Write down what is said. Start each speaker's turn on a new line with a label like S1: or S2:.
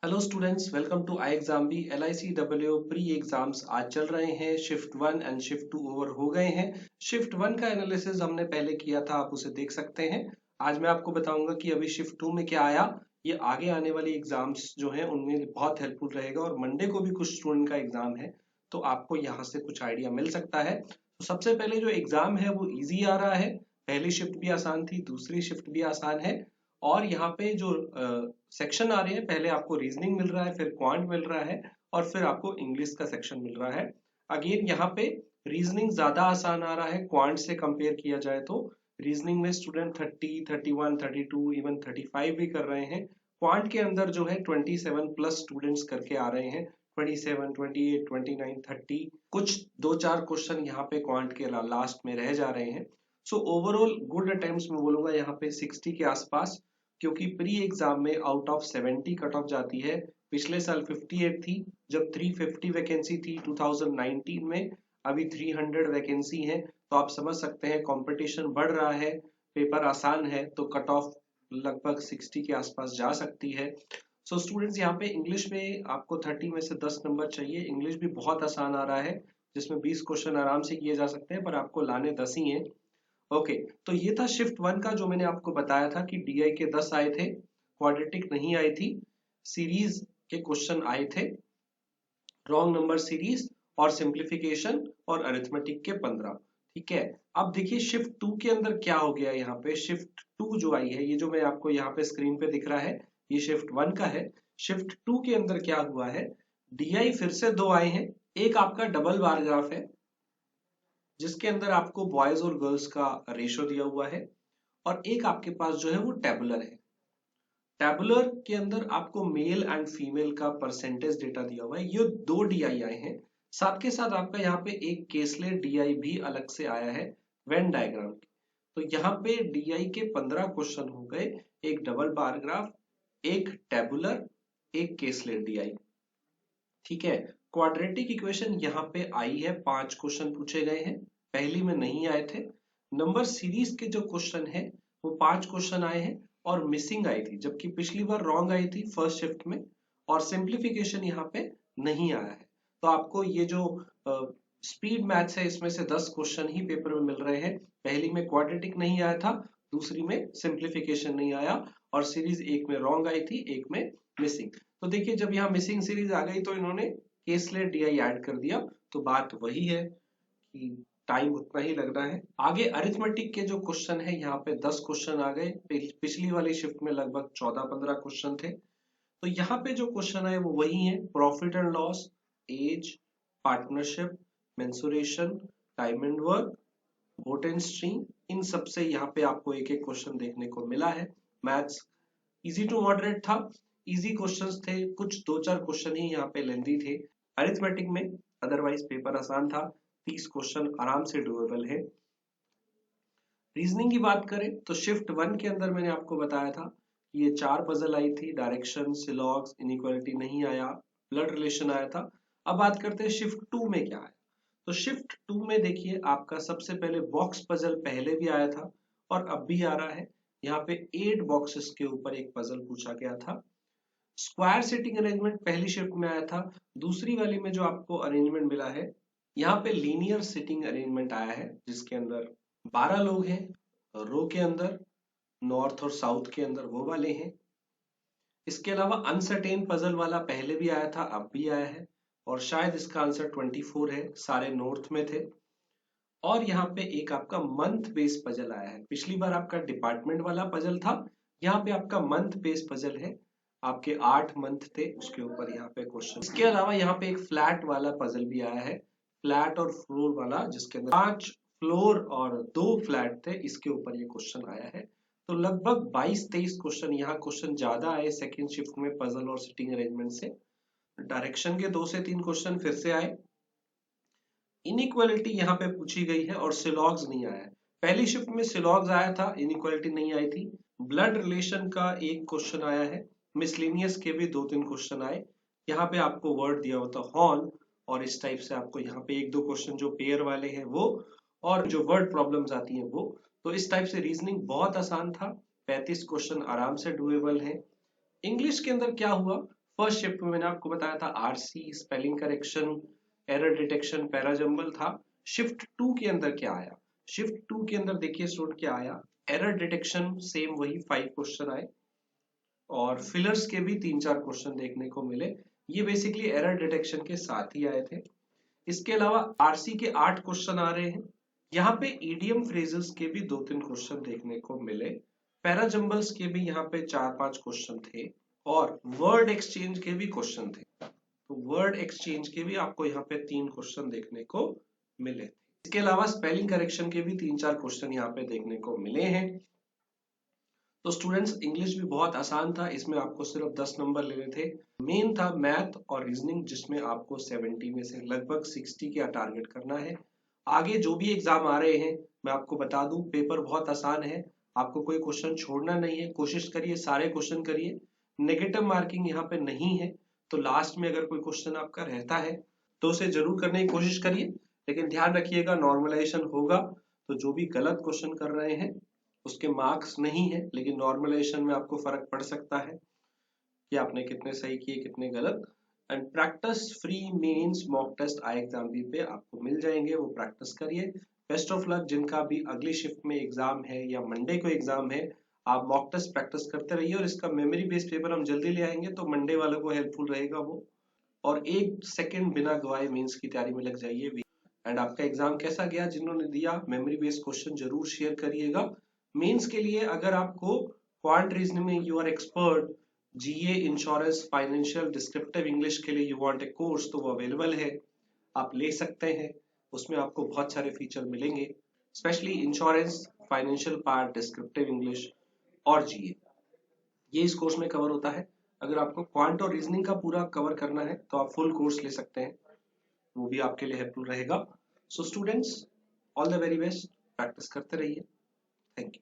S1: Hello students, welcome to ixamBee LICW pre exams आज चल रहे हैं। Shift one and shift two over हो गए हैं। शिफ्ट वन का एनालिसिस हमने पहले किया था, आप उसे देख सकते हैं। आज मैं आपको बताऊंगा कि अभी शिफ्ट टू में क्या आया। ये आगे आने वाली एग्जाम्स जो हैं उनमें बहुत हेल्पफुल रहेगा और मंडे को भी कुछ स्टूडेंट का एग्जाम है, तो आपको यहाँ से कुछ आइडिया मिल सकता है। तो सबसे पहले जो एग्जाम है वो ईजी आ रहा है। पहली शिफ्ट भी आसान थी, दूसरी शिफ्ट भी आसान है। और यहाँ पे जो सेक्शन आ रहे हैं, पहले आपको रीजनिंग मिल रहा है, फिर क्वांट मिल रहा है और फिर आपको इंग्लिश का सेक्शन मिल रहा है। अगेन यहाँ पे रीजनिंग ज्यादा आसान आ रहा है क्वांट से कंपेयर किया जाए तो। रीजनिंग में स्टूडेंट 30, 31, 32, इवन 35 भी कर रहे हैं। क्वांट के अंदर जो है 27 प्लस स्टूडेंट्स करके आ रहे हैं। 27, 28, 29, 30, कुछ दो चार क्वेश्चन यहाँ पे क्वांट के लास्ट में रह जा रहे हैं। सो ओवरऑल गुड अटेम्प्ट्स में बोलूंगा यहाँ पे 60 के आसपास, क्योंकि प्री एग्जाम में आउट ऑफ 70 कट ऑफ जाती है। पिछले साल 58 थी जब 350 वैकेंसी थी 2019 में। अभी 300 वैकेंसी है, तो आप समझ सकते हैं कंपटीशन बढ़ रहा है। पेपर आसान है तो कट ऑफ लगभग 60 के आसपास जा सकती है। सो स्टूडेंट्स, यहाँ पे इंग्लिश में आपको 30 में से 10 नंबर चाहिए। इंग्लिश भी बहुत आसान आ रहा है, जिसमें 20 क्वेश्चन आराम से किए जा सकते हैं, पर आपको लाने 10 ही हैं। ओके, तो ये था शिफ्ट वन का, जो मैंने आपको बताया था कि DI के 10 आए थे, क्वाड्रेटिक नहीं आई थी, सीरीज के क्वेश्चन आए थे, रॉन्ग नंबर सीरीज और सिंप्लीफिकेशन और अरिथमेटिक के 15। ठीक है, अब देखिए शिफ्ट टू के अंदर क्या हो गया। यहाँ पे शिफ्ट टू जो आई है, ये जो मैं आपको यहाँ पे स्क्रीन पे दिख रहा है, ये शिफ्ट वन का है। शिफ्ट टू के अंदर क्या हुआ है, DI फिर से दो आए हैं। एक आपका डबल बार ग्राफ है, जिसके अंदर आपको बॉयज और गर्ल्स का रेशो दिया हुआ है, और एक आपके पास जो है वो टेबुलर है। टेबुलर के अंदर आपको मेल एंड फीमेल का परसेंटेज डेटा दिया हुआ है। ये दो DI आए हैं। साथ के साथ आपका यहाँ पे एक केसलेट DI भी अलग से आया है वेन डायग्राम की। तो यहाँ पे DI के 15 क्वेश्चन हो गए, एक डबल बार ग्राफ, एक टेबुलर, एक केसलेट DI। ठीक है, क्वाड्रेटिक इक्वेशन यहाँ पे आई है, 5 क्वेश्चन पूछे गए हैं, पहली में नहीं आए थे। नंबर सीरीज के जो क्वेश्चन है वो 5 क्वेश्चन आए हैं और मिसिंग आई थी, जबकि पिछली बार रॉन्ग आई थी फर्स्ट शिफ्ट में। और सिंप्लीफिकेशन यहाँ पे नहीं आया है। तो आपको ये जो स्पीड मैथ्स है, इसमें से 10 क्वेश्चन ही पेपर में मिल रहे हैं। पहली में क्वाड्रेटिक नहीं आया था, दूसरी में सिंप्लीफिकेशन नहीं आया, और सीरीज एक में रॉन्ग आई थी, एक में मिसिंग। तो देखिए, जब यहाँ मिसिंग सीरीज आ गई तो इन्होंने केसलेट DI ऐड कर दिया। तो बात वही है कि टाइम उतना ही लग रहा है। आगे अरिथमेटिक के जो क्वेश्चन है, यहाँ पे 10 क्वेश्चन आ गए। पिछली वाली शिफ्ट में लगभग 14-15 क्वेश्चन थे। तो यहाँ पे जो क्वेश्चन है वो वही है, profit and loss, age, partnership, mensuration, time and work, boat and stream. इन सब से यहाँ पे आपको एक एक क्वेश्चन देखने को मिला है। मैथ्स इजी टू मॉडरेट था, इजी क्वेश्चंस थे, कुछ दो चार क्वेश्चन ही यहाँ पे लेंदी थे अरिथमेटिक में। अदरवाइज पेपर आसान था, 30 क्वेश्चन आराम से डुएबल है। रीजनिंग की बात करें तो शिफ्ट वन के अंदर मैंने आपको बताया था कि ये 4 पजल आई थी, डायरेक्शन, सिलॉग्स, इनइक्वालिटी नहीं आया, ब्लड रिलेशन आया था। अब बात करते हैं शिफ्ट टू में क्या आया। तो शिफ्ट टू में देखिए, आपका सबसे पहले बॉक्स पजल पहले भी आया था और अब भी आ रहा है। यहाँ पे 8 बॉक्सेस के ऊपर एक पजल पूछा गया था। स्क्वायर सिटिंग अरेंजमेंट पहली शिफ्ट में आया था। दूसरी वाली में जो आपको अरेंजमेंट मिला है, यहाँ पे लीनियर सिटिंग अरेंजमेंट आया है, जिसके अंदर 12 लोग हैं, रो के अंदर, नॉर्थ और साउथ के अंदर वो वाले हैं। इसके अलावा अनसर्टेन पजल वाला पहले भी आया था, अब भी आया है, और शायद इसका आंसर 24 है, सारे नॉर्थ में थे। और यहाँ पे एक आपका मंथ बेस्ड पजल आया है। पिछली बार आपका डिपार्टमेंट वाला पजल था, यहाँ पे आपका मंथ बेस्ड पजल है। आपके 8 मंथ थे, उसके ऊपर यहाँ पे क्वेश्चन। इसके अलावा यहाँ पे एक फ्लैट वाला पजल भी आया है, फ्लैट और फ्लोर वाला, जिसके अंदर 5 फ्लोर और 2 फ्लैट थे, इसके ऊपर ये क्वेश्चन आया है। तो लगभग 22-23 क्वेश्चन, यहाँ क्वेश्चन ज्यादा आए सेकेंड शिफ्ट में पजल और सिटिंग अरेंजमेंट से। डायरेक्शन के 2 से 3 क्वेश्चन फिर से आए। इनइक्वालिटी यहाँ पे पूछी गई है और सिलॉग्स नहीं आया है। पहली शिफ्ट में सिलॉग्स आया था, इनइक्वालिटी नहीं आई थी। ब्लड रिलेशन का एक क्वेश्चन आया है, मिसलेनियस के भी 2-3 क्वेश्चन आए। यहाँ पे आपको वर्ड दिया होता हॉर्न, और इस टाइप से आपको यहाँ पे 1-2 क्वेश्चन जो पेयर वाले हैं वो, और जो वर्ड प्रॉब्लम्स आती हैं वो। तो इस टाइप से रीजनिंग बहुत आसान था, 35 क्वेश्चन आराम से डुएबल है। इंग्लिश के अंदर क्या हुआ, फर्स्ट शिफ्ट में मैंने आपको बताया था RC, spelling correction, error detection, parajumble था। शिफ्ट 2 के अंदर क्या आया? शिफ्ट 2 के अंदर देखिए स्टूडेंट क्या आया, एरर डिटेक्शन सेम वही 5 क्वेश्चन आए और फिलर्स के भी 3-4 क्वेश्चन देखने को मिले। ये बेसिकली एरर डिटेक्शन के साथ ही आए थे। इसके अलावा आरसी के 8 क्वेश्चन आ रहे हैं। यहाँ पे ईडीएम फ्रेजेस के भी 2-3 क्वेश्चन देखने को मिले। पैराजंबल्स के भी यहाँ पे 4-5 क्वेश्चन थे और वर्ड एक्सचेंज के भी क्वेश्चन थे। तो वर्ड एक्सचेंज के भी आपको यहाँ पे 3 क्वेश्चन देखने को मिले। इसके अलावा स्पेलिंग करेक्शन के भी 3-4 क्वेश्चन यहाँ पे देखने को मिले हैं। तो स्टूडेंट्स इंग्लिश भी बहुत आसान था, इसमें आपको सिर्फ 10 नंबर लेने थे। मेन था मैथ और रीजनिंग जिसमें आपको 70 में से लगभग 60 का टारगेट करना है। आगे जो भी एग्जाम आ रहे हैं मैं आपको बता दूं, पेपर बहुत आसान है, आपको कोई क्वेश्चन छोड़ना नहीं है। कोशिश करिए सारे क्वेश्चन करिए, नेगेटिव मार्किंग यहाँ पे नहीं है। तो लास्ट में अगर कोई क्वेश्चन आपका रहता है तो उसे जरूर करने की कोशिश करिए, लेकिन ध्यान रखिएगा नॉर्मलाइजेशन होगा तो जो भी गलत क्वेश्चन कर रहे हैं उसके मार्क्स नहीं है, लेकिन नॉर्मलाइजेशन में आपको फर्क पड़ सकता है कि आपने कितने सही किए कितने गलत। And practice free mains mock test ixamBee पे आपको मिल जाएंगे, वो प्रैक्टिस करिए। बेस्ट ऑफ लक जिनका भी अगली शिफ्ट में एग्जाम है या मंडे को एग्जाम है, आप मॉक टेस्ट प्रैक्टिस करते रहिए और इसका मेमोरी बेस्ड पेपर हम जल्दी ले आएंगे तो मंडे वालों को हेल्पफुल रहेगा वो। और 1 सेकंड बिना गवाए मेंस की तैयारी में लग जाइए। एंड आपका एग्जाम कैसा गया जिन्होंने दिया, मेमोरी बेस्ड क्वेश्चन जरूर शेयर करिएगा। मेंस के लिए अगर आपको क्वांट रीजनिंग में you are expert, GA, insurance, financial, descriptive English के लिए यू वांट ए कोर्स, तो वो अवेलेबल है, आप ले सकते हैं। उसमें आपको बहुत सारे फीचर मिलेंगे, specially insurance, financial part, descriptive English और जीए, ये इस कोर्स में कवर होता है। अगर आपको क्वांट और रीजनिंग का पूरा कवर करना है तो आप फुल कोर्स ले सकते हैं, वो भी आपके लिए हेल्पफुल रहेगा। So students, all the very best, practice करते रहिए। Thank you.